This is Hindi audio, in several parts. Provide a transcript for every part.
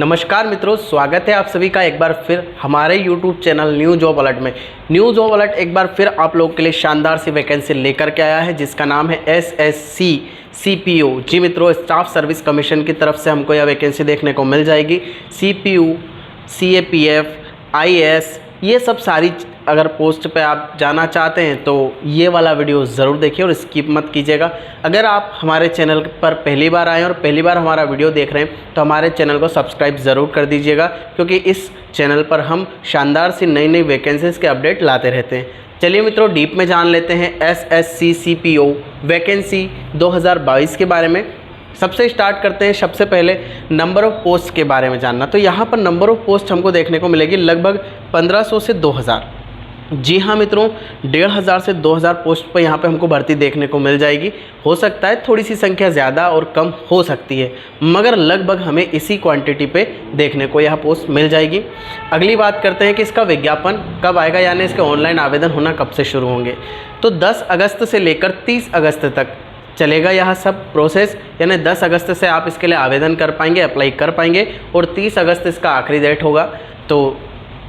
नमस्कार मित्रों, स्वागत है आप सभी का एक बार फिर हमारे YouTube channel new job alert में। न्यू जॉब अलर्ट एक बार फिर आप लोगों के लिए शानदार सी वैकेंसी लेकर के आया है जिसका नाम है SSC CPO। जी मित्रों, स्टाफ सर्विस कमीशन की तरफ से हमको यह वैकेंसी देखने को मिल जाएगी। CPO, CAPF, IAS, ये सब सारी अगर पोस्ट पे आप जाना चाहते हैं तो ये वाला वीडियो ज़रूर देखिए और स्किप मत कीजिएगा। अगर आप हमारे चैनल पर पहली बार आए और पहली बार हमारा वीडियो देख रहे हैं तो हमारे चैनल को सब्सक्राइब ज़रूर कर दीजिएगा, क्योंकि इस चैनल पर हम शानदार सी नई नई वैकेंसीज़ के अपडेट लाते रहते हैं। चलिए मित्रों, डीप में जान लेते हैं SSC CPO वैकेंसी 2022 के बारे में। सबसे स्टार्ट करते हैं, सबसे पहले नंबर ऑफ़ पोस्ट के बारे में जानना। तो यहाँ पर नंबर ऑफ़ पोस्ट हमको देखने को मिलेगी लगभग 1500 से 2000। जी हाँ मित्रों, 1500 से 2000 पोस्ट पर यहाँ पे हमको भर्ती देखने को मिल जाएगी। हो सकता है थोड़ी सी संख्या ज़्यादा और कम हो सकती है, मगर लगभग हमें इसी क्वांटिटी पे देखने को यह पोस्ट मिल जाएगी। अगली बात करते हैं कि इसका विज्ञापन कब आएगा, यानी इसके ऑनलाइन आवेदन होना कब से शुरू होंगे। तो 10 अगस्त से लेकर 30 अगस्त तक चलेगा यह सब प्रोसेस, यानी 10 अगस्त से आप इसके लिए आवेदन कर पाएंगे, अप्लाई कर पाएंगे और 30 अगस्त इसका आखिरी डेट होगा। तो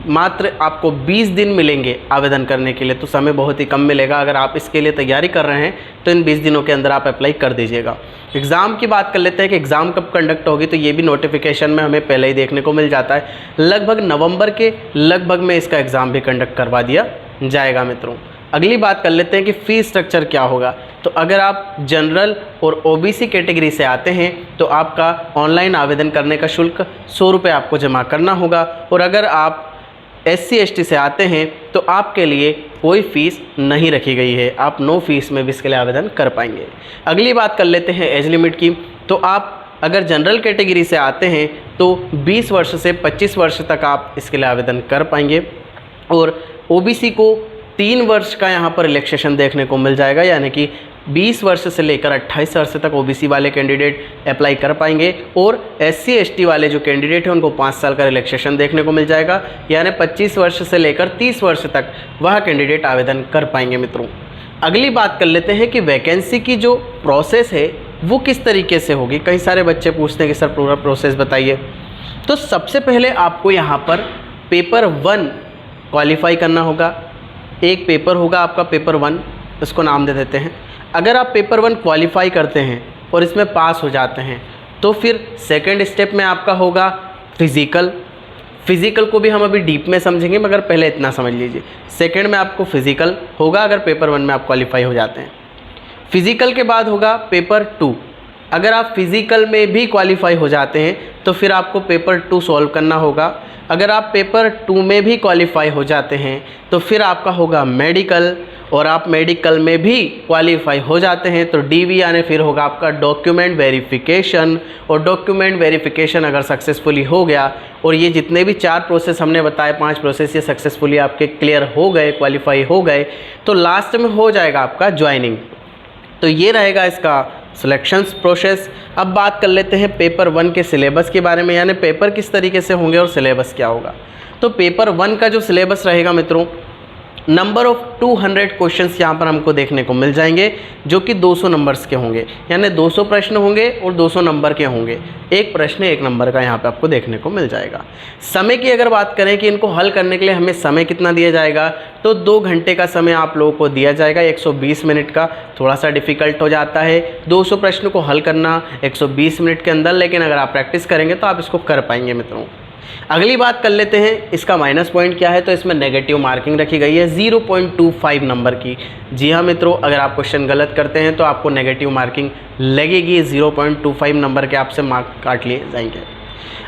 मात्र आपको 20 दिन मिलेंगे आवेदन करने के लिए, तो समय बहुत ही कम मिलेगा। अगर आप इसके लिए तैयारी कर रहे हैं तो इन 20 दिनों के अंदर आप अप्लाई कर दीजिएगा। एग्ज़ाम की बात कर लेते हैं कि एग्ज़ाम कब कंडक्ट होगी, तो ये भी नोटिफिकेशन में हमें पहले ही देखने को मिल जाता है। लगभग नवंबर के लगभग में इसका एग्ज़ाम भी कंडक्ट करवा दिया जाएगा मित्रों। अगली बात कर लेते हैं कि फ़ीस स्ट्रक्चर क्या होगा। तो अगर आप जनरल और OBC कैटेगरी से आते हैं तो आपका ऑनलाइन आवेदन करने का शुल्क 100 रुपये आपको जमा करना होगा, और अगर आप SC ST से आते हैं तो आपके लिए कोई फ़ीस नहीं रखी गई है, आप नो फीस में भी इसके लिए आवेदन कर पाएंगे। अगली बात कर लेते हैं एज लिमिट की। तो आप अगर जनरल कैटेगरी से आते हैं तो 20 वर्ष से 25 वर्ष तक आप इसके लिए आवेदन कर पाएंगे, और OBC को 3 वर्ष का यहाँ पर रिलैक्सेशन देखने को मिल जाएगा, यानी कि 20 वर्ष से लेकर 28 वर्ष तक OBC वाले कैंडिडेट अप्लाई कर पाएंगे, और SC ST वाले जो कैंडिडेट हैं उनको 5 साल का रिलैक्सेशन देखने को मिल जाएगा, यानी 25 वर्ष से लेकर 30 वर्ष तक वह कैंडिडेट आवेदन कर पाएंगे मित्रों। अगली बात कर लेते हैं कि वैकेंसी की जो प्रोसेस है वो किस तरीके से होगी। कई सारे बच्चे पूछते हैं कि सर पूरा प्रोसेस बताइए। तो सबसे पहले आपको यहाँ पर पेपर 1 क्वालिफाई करना होगा। एक पेपर होगा आपका पेपर 1, इसको नाम दे देते हैं। अगर आप पेपर 1 क्वालिफाई करते हैं और इसमें पास हो जाते हैं तो फिर सेकंड स्टेप में आपका होगा फिज़िकल को भी हम अभी डीप में समझेंगे, मगर पहले इतना समझ लीजिए। सेकंड में आपको फिज़िकल होगा अगर पेपर 1 में आप क्वालिफाई हो जाते हैं। फिज़िकल के बाद होगा पेपर 2। अगर आप फिज़िकल में भी क्वालिफाई हो जाते हैं तो फिर आपको पेपर 2 सॉल्व करना होगा। अगर आप पेपर 2 में भी क्वालिफाई हो जाते हैं तो फिर आपका होगा मेडिकल, और आप मेडिकल में भी क्वालिफाई हो जाते हैं तो DV यानी फिर होगा आपका डॉक्यूमेंट वेरिफिकेशन। और डॉक्यूमेंट वेरिफिकेशन अगर सक्सेसफुली हो गया, और ये जितने भी 4 प्रोसेस हमने बताए, 5 प्रोसेस ये सक्सेसफुली आपके क्लियर हो गए, क्वालिफाई हो गए, तो लास्ट में हो जाएगा आपका ज्वाइनिंग। तो ये रहेगा इसका सिलेक्शंस प्रोसेस। अब बात कर लेते हैं पेपर 1 के सिलेबस के बारे में, यानी पेपर किस तरीके से होंगे और सिलेबस क्या होगा। तो पेपर 1 का जो सिलेबस रहेगा मित्रों, नंबर ऑफ़ 200 क्वेश्चंस यहाँ पर हमको देखने को मिल जाएंगे, जो कि 200 नंबर्स के होंगे, यानी 200 प्रश्न होंगे और 200 नंबर के होंगे। एक प्रश्न 1 नंबर का यहाँ पे आपको देखने को मिल जाएगा। समय की अगर बात करें कि इनको हल करने के लिए हमें समय कितना दिया जाएगा, तो 2 घंटे का समय आप लोगों को दिया जाएगा। 120 मिनट का थोड़ा सा डिफ़िकल्ट हो जाता है 200 प्रश्न को हल करना 120 मिनट के अंदर, लेकिन अगर आप प्रैक्टिस करेंगे तो आप इसको कर पाएंगे मित्रों। अगली बात कर लेते हैं इसका माइनस पॉइंट क्या है। तो इसमें नेगेटिव मार्किंग रखी गई है 0.25 नंबर की। जी हाँ मित्रों, अगर आप क्वेश्चन गलत करते हैं तो आपको नेगेटिव मार्किंग लगेगी, 0.25 नंबर के आपसे मार्क काट लिए जाएंगे।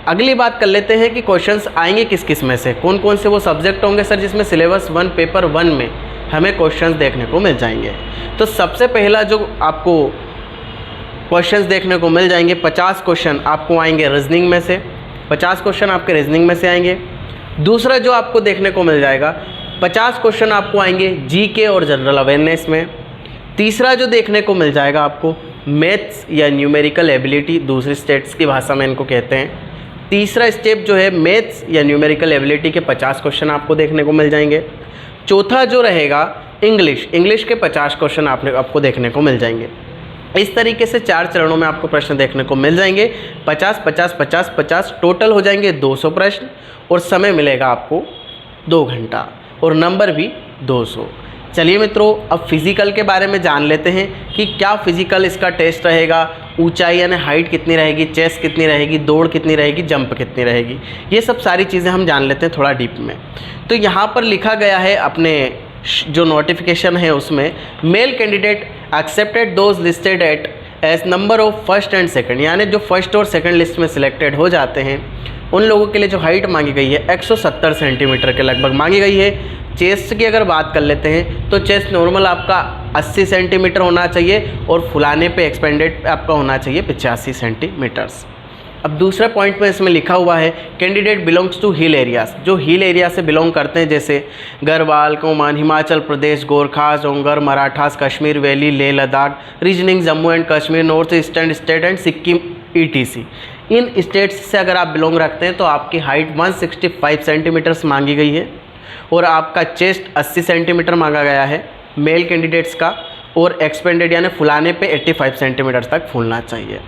अगली बात कर लेते हैं कि क्वेश्चंस आएंगे किस किस में से, कौन कौन से वो सब्जेक्ट होंगे सर जिसमें सिलेबस 1 पेपर 1 में हमें क्वेश्चंस देखने को मिल जाएंगे। तो सबसे पहला जो आपको क्वेश्चंस देखने को मिल जाएंगे, 50 क्वेश्चन आपको आएंगे रीजनिंग में से, 50 क्वेश्चन आपके रीजनिंग में से आएंगे। दूसरा जो आपको देखने को मिल जाएगा, 50 क्वेश्चन आपको आएंगे GK और जनरल अवेयरनेस में। तीसरा जो देखने को मिल जाएगा आपको मैथ्स या न्यूमेरिकल एबिलिटी, दूसरी स्टेट्स की भाषा में इनको कहते हैं। तीसरा स्टेप जो है मैथ्स या न्यूमेरिकल एबिलिटी के 50 क्वेश्चन आपको देखने को मिल जाएंगे। चौथा जो रहेगा इंग्लिश के 50 क्वेश्चन आपको देखने को मिल जाएंगे। इस तरीके से 4 चरणों में आपको प्रश्न देखने को मिल जाएंगे। 50 50 50 50 टोटल हो जाएंगे 200 प्रश्न और समय मिलेगा आपको 2 घंटा और नंबर भी 200। चलिए मित्रों, अब फिज़िकल के बारे में जान लेते हैं कि क्या फिज़िकल इसका टेस्ट रहेगा, ऊंचाई यानी हाइट कितनी रहेगी, चेस्ट कितनी रहेगी, दौड़ कितनी रहेगी, जंप कितनी रहेगी, ये सब सारी चीज़ें हम जान लेते हैं थोड़ा डीप में। तो यहाँ पर लिखा गया है अपने जो नोटिफिकेशन है उसमें, male candidate excepted those listed at as number of first and second, यानी जो फर्स्ट और सेकंड लिस्ट में सिलेक्टेड हो जाते हैं उन लोगों के लिए जो हाइट मांगी गई है 170 सेंटीमीटर के लगभग मांगी गई है। चेस्ट की अगर बात कर लेते हैं तो चेस्ट नॉर्मल आपका 80 सेंटीमीटर होना चाहिए और फुलाने पे एक्सपेंडेड आपका होना चाहिए 85 सेंटीमीटर्स। अब दूसरा पॉइंट में इसमें लिखा हुआ है candidate belongs to hill areas, जो हिल एरिया से बिलोंग करते हैं जैसे गढ़वाल, कोमान, हिमाचल प्रदेश, गोरखा, जोंगर, Marathas, Kashmir valley, Leh Ladakh, region, Jammu and Kashmir, north eastern state and Sikkim ETC। इन स्टेट्स से अगर आप बिलोंग रखते हैं तो आपकी हाइट 165 सेंटीमीटर्स मांगी गई है और आपका चेस्ट 80 सेंटीमीटर मांगा गया है मेल कैंडिडेट्स का, और एक्सपेंडेड यानी फुलाने पे 85 सेंटीमीटर तक फूलना चाहिए।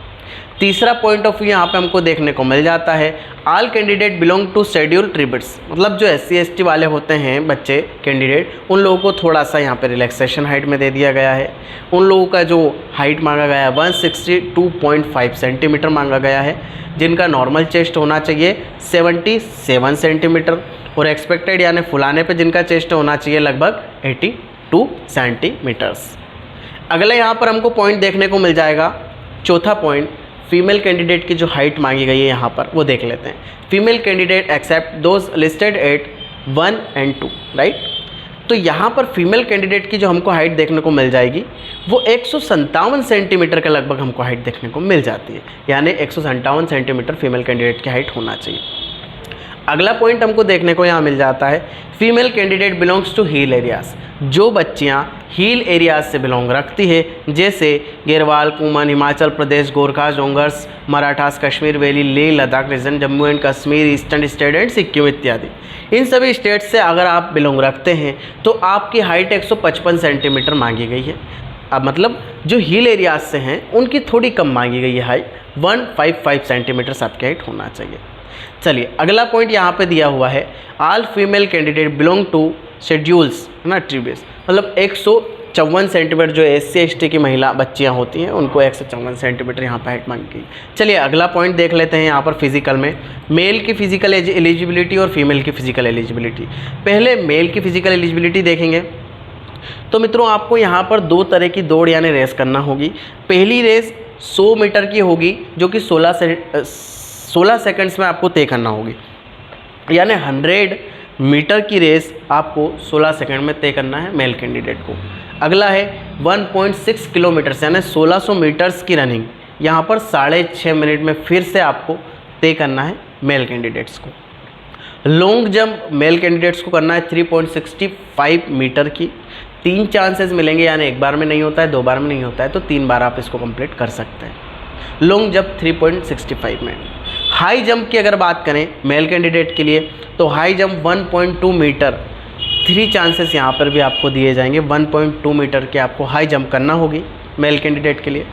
तीसरा पॉइंट ऑफ व्यू यहाँ पे हमको देखने को मिल जाता है, all candidate belong to schedule tributes, मतलब जो SC ST वाले होते हैं बच्चे कैंडिडेट, उन लोगों को थोड़ा सा यहाँ पे रिलैक्सेशन हाइट में दे दिया गया है। उन लोगों का जो हाइट मांगा गया है 162.5 सेंटीमीटर मांगा गया है, जिनका नॉर्मल चेस्ट होना चाहिए 77 सेंटीमीटर और एक्सपेक्टेड यानी फुलाने पे जिनका चेस्ट होना चाहिए लगभग 82 सेंटीमीटर्स। अगला यहाँ पर हमको पॉइंट देखने को मिल जाएगा, चौथा पॉइंट, फीमेल कैंडिडेट की जो हाइट मांगी गई है यहाँ पर वो देख लेते हैं। Female candidate except those listed at 1 and 2, right. तो यहाँ पर फीमेल कैंडिडेट की जो हमको हाइट देखने को मिल जाएगी वो 157 सेंटीमीटर के लगभग हमको हाइट देखने को मिल जाती है, यानी 157 सेंटीमीटर फीमेल कैंडिडेट की हाइट होना चाहिए। अगला पॉइंट हमको देखने को यहाँ मिल जाता है, female candidate belongs to hill areas, जो बच्चियाँ हिल एरियाज से बिलोंग रखती है जैसे गढ़वाल, कुमान, हिमाचल प्रदेश, गोरखा, जोंगर्स, Marathas, Kashmir valley, Leh Ladakh region, Jammu and Kashmir, eastern state and Sikkim इत्यादि। इन सभी स्टेट से अगर आप बिलोंग रखते हैं तो आपकी हाइट 155 सेंटीमीटर मांगी गई है। अब मतलब जो हिल एरियाज से हैं उनकी थोड़ी कम मांगी गई है हाइट, 155 सेंटीमीटर आपकी हाइट होना चाहिए। चलिए अगला पॉइंट यहाँ पे दिया हुआ है, all female candidate belong to schedules, है ना, ट्रिब्यूट्स, मतलब 154 सेंटीमीटर जो SC ST की महिला बच्चियाँ होती हैं उनको 154 सेंटीमीटर यहाँ पर हाइट मांगी गई। चलिए अगला पॉइंट देख लेते हैं यहाँ पर फिजिकल में, मेल की फिजिकल एलिजिबिलिटी और फीमेल की फिजिकल एलिजिबिलिटी। पहले मेल की फिजिकल एलिजिबिलिटी देखेंगे तो मित्रों आपको यहाँ पर 2 तरह की दौड़ यानी रेस करना होगी। पहली रेस 100 मीटर की होगी जो कि 16 सेकंड्स में आपको तय करना होगी, यानी 100 मीटर की रेस आपको 16 सेकंड में तय करना है मेल कैंडिडेट को। अगला है 1.6 किलोमीटर यानी 1600 मीटर्स की रनिंग, यहाँ पर 6.5 मिनट में फिर से आपको तय करना है मेल कैंडिडेट्स को। लॉन्ग जंप मेल कैंडिडेट्स को करना है 3.65 मीटर की, 3 चांसेस मिलेंगे, यानी एक बार में नहीं होता है, 2 बार में नहीं होता है, तो 3 बार आप इसको कंप्लीट कर सकते हैं। लॉन्ग जंप 3.65 में। हाई जंप की अगर बात करें मेल कैंडिडेट के लिए तो हाई जंप 1.2 मीटर, 3 चांसेस यहाँ पर भी आपको दिए जाएंगे, 1.2 मीटर के आपको हाई जंप करना होगी मेल कैंडिडेट के लिए।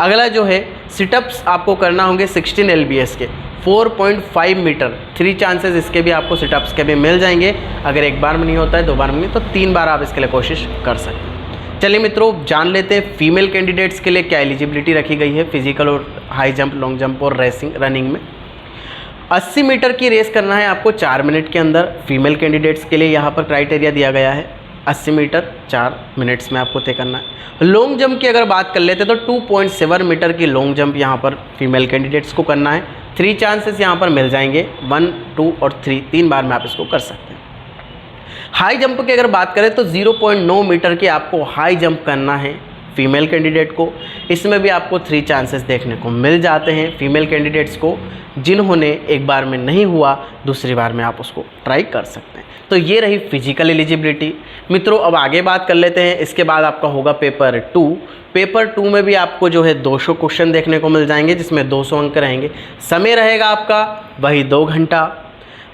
अगला जो है सिटअप्स आपको करना होंगे 16 LBS के 4.5 मीटर, 3 चांसेस इसके भी आपको सिटअप्स के भी मिल जाएंगे। अगर एक बार में नहीं होता है, 2 बार में नहीं, तो 3 बार आप इसके लिए कोशिश कर सकते हैं। चलिए मित्रों जान लेते हैं फीमेल कैंडिडेट्स के लिए क्या एलिजिबिलिटी रखी गई है फिजिकल और हाई जंप, लॉन्ग जंप और रेसिंग रनिंग में। 80 मीटर की रेस करना है आपको 4 मिनट के अंदर, फीमेल कैंडिडेट्स के लिए यहाँ पर क्राइटेरिया दिया गया है 80 मीटर 4 मिनट्स में आपको तय करना है। लॉन्ग जंप की अगर बात कर लेते हैं तो 2.7 मीटर की लॉन्ग जंप यहाँ पर फीमेल कैंडिडेट्स को करना है, 3 चांसेस यहाँ पर मिल जाएंगे, 1, 2 और 3, 3 बार में आप इसको कर सकते हैं। हाई जंप की अगर बात करें तो 0.9 मीटर की आपको हाई जंप करना है फीमेल कैंडिडेट को, इसमें भी आपको 3 चांसेस देखने को मिल जाते हैं फीमेल कैंडिडेट्स को, जिन्होंने एक बार में नहीं हुआ दूसरी बार में आप उसको ट्राई कर सकते हैं। तो ये रही फिजिकल एलिजिबिलिटी। मित्रों अब आगे बात कर लेते हैं, इसके बाद आपका होगा पेपर 2। पेपर 2 में भी आपको जो है 200 क्वेश्चन देखने को मिल जाएंगे जिसमें 200 अंक रहेंगे। समय रहेगा आपका वही 2 घंटा।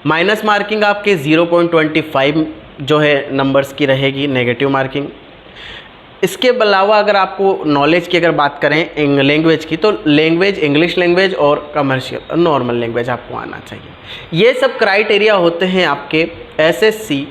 माइनस मार्किंग आपके 0.25 जो है नंबर्स की रहेगी, नेगेटिव मार्किंग। इसके अलावा अगर आपको नॉलेज की अगर बात करें लैंग्वेज की, तो लैंग्वेज इंग्लिश लैंग्वेज और कमर्शियल नॉर्मल लैंग्वेज आपको आना चाहिए। ये सब क्राइटेरिया होते हैं आपके एसएससी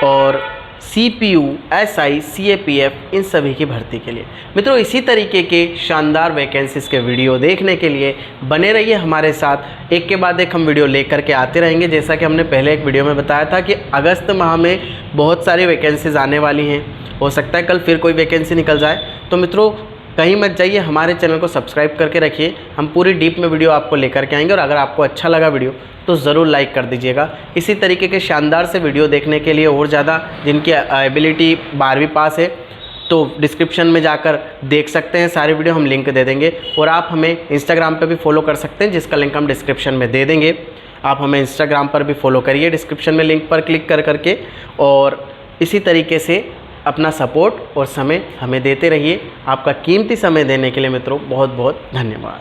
और सीपीयू, एसआई, सीएपीएफ इन सभी की भर्ती के लिए। मित्रों, इसी तरीके के शानदार वैकेंसीज के वीडियो देखने के लिए बने रहिए हमारे साथ। एक के बाद एक हम वीडियो लेकर के आते रहेंगे। जैसा कि हमने पहले एक वीडियो में बताया था कि अगस्त माह में बहुत सारी वैकेंसीज आने वाली हैं, हो सकता है कल फिर कोई वैकेंसी निकल जाए। तो मित्रों, कहीं मत जाइए, हमारे चैनल को सब्सक्राइब करके रखिए। हम पूरी डीप में वीडियो आपको लेकर के आएंगे और अगर आपको अच्छा लगा वीडियो तो ज़रूर लाइक कर दीजिएगा। इसी तरीके के शानदार से वीडियो देखने के लिए और ज़्यादा जिनकी एबिलिटी 12वीं पास है तो डिस्क्रिप्शन में जाकर देख सकते हैं, सारे वीडियो हम लिंक दे देंगे। और आप हमें इंस्टाग्राम पे भी फॉलो कर सकते हैं, जिसका लिंक हम डिस्क्रिप्शन में दे देंगे। आप हमें इंस्टाग्राम पर भी फॉलो करिए, डिस्क्रिप्शन में लिंक पर क्लिक कर करके। और इसी तरीके से अपना सपोर्ट और समय हमें देते रहिए। आपका कीमती समय देने के लिए मित्रों बहुत बहुत धन्यवाद।